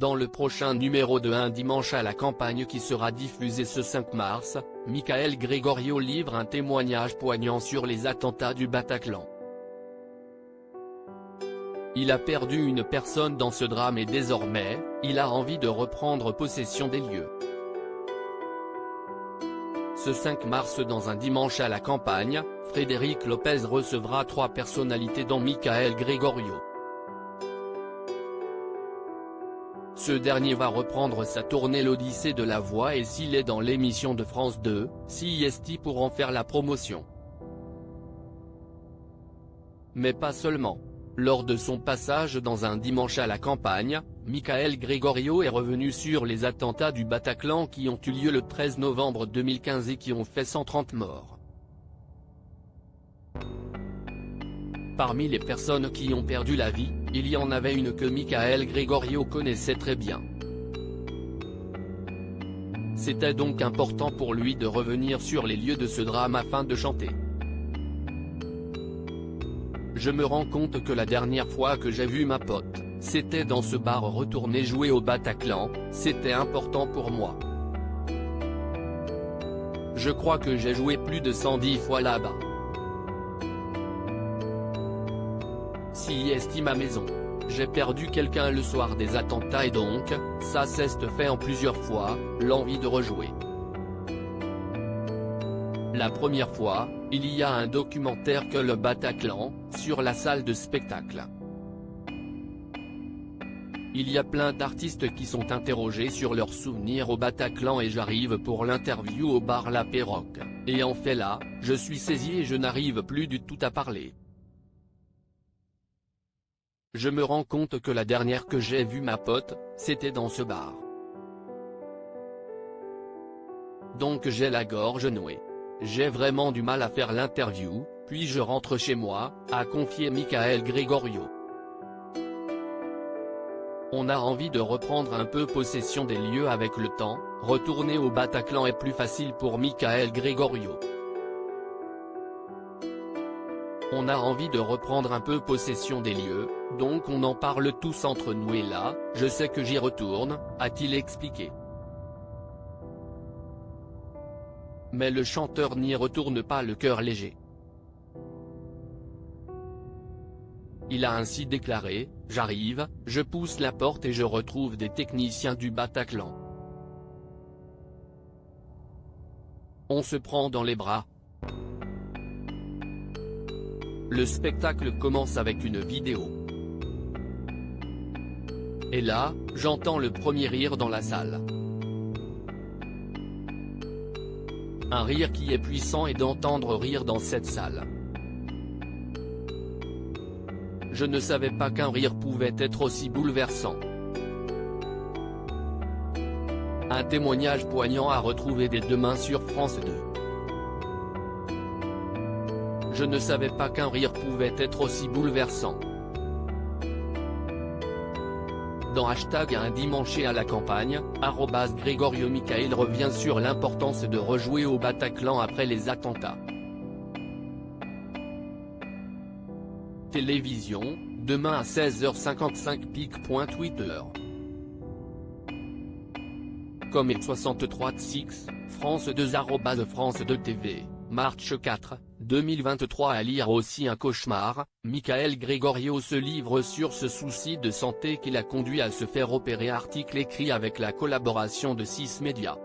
Dans le prochain numéro de Un dimanche à la campagne qui sera diffusé ce 5 mars, Michael Gregorio livre un témoignage poignant sur les attentats du Bataclan. Il a perdu une personne dans ce drame et désormais, il a envie de reprendre possession des lieux. Ce 5 mars dans Un dimanche à la campagne, Frédéric Lopez recevra 3 personnalités dont Michael Gregorio. Ce dernier va reprendre sa tournée L'Odyssée de la Voix et s'il est dans l'émission de France 2, CIST pour en faire la promotion. Mais pas seulement. Lors de son passage dans Un dimanche à la campagne, Michael Gregorio est revenu sur les attentats du Bataclan qui ont eu lieu le 13 novembre 2015 et qui ont fait 130 morts. Parmi les personnes qui ont perdu la vie, il y en avait une que Michael Gregorio connaissait très bien. C'était donc important pour lui de revenir sur les lieux de ce drame afin de chanter. Je me rends compte que la dernière fois que j'ai vu ma pote, c'était dans ce bar retourner jouer au Bataclan, c'était important pour moi. Je crois que j'ai joué plus de 110 fois là-bas. Si estime ma maison. J'ai perdu quelqu'un le soir des attentats et donc, ça s'est fait en plusieurs fois, l'envie de rejouer. La première fois, il y a un documentaire que le Bataclan, sur la salle de spectacle. Il y a plein d'artistes qui sont interrogés sur leurs souvenirs au Bataclan et j'arrive pour l'interview au bar La Perroque, et en fait là, je suis saisi et je n'arrive plus du tout à parler. Je me rends compte que la dernière que j'ai vu ma pote, c'était dans ce bar. Donc j'ai la gorge nouée. J'ai vraiment du mal à faire l'interview, puis je rentre chez moi, a confié Michael Gregorio. On a envie de reprendre un peu possession des lieux avec le temps, retourner au Bataclan est plus facile pour Michael Gregorio. On a envie de reprendre un peu possession des lieux, donc on en parle tous entre nous et là, je sais que j'y retourne, a-t-il expliqué. Mais le chanteur n'y retourne pas le cœur léger. Il a ainsi déclaré, « J'arrive, je pousse la porte et je retrouve des techniciens du Bataclan. On se prend dans les bras. Le spectacle commence avec une vidéo. Et là, j'entends le premier rire dans la salle. Un rire qui est puissant et d'entendre rire dans cette salle. Je ne savais pas qu'un rire pouvait être aussi bouleversant. Un témoignage poignant à retrouver dès demain sur France 2. Je ne savais pas qu'un rire pouvait être aussi bouleversant. Dans #Un dimanche à la campagne, @Gregorio Michael revient sur l'importance de rejouer au Bataclan après les attentats. Télévision, demain à 16h55 pic.twitter. Comme 63 France 2 @France 2 TV, Marche 4, 2023 à lire aussi Un cauchemar, Michael Gregorio se livre sur ce souci de santé qui l'a conduit à se faire opérer article écrit avec la collaboration de 6 médias.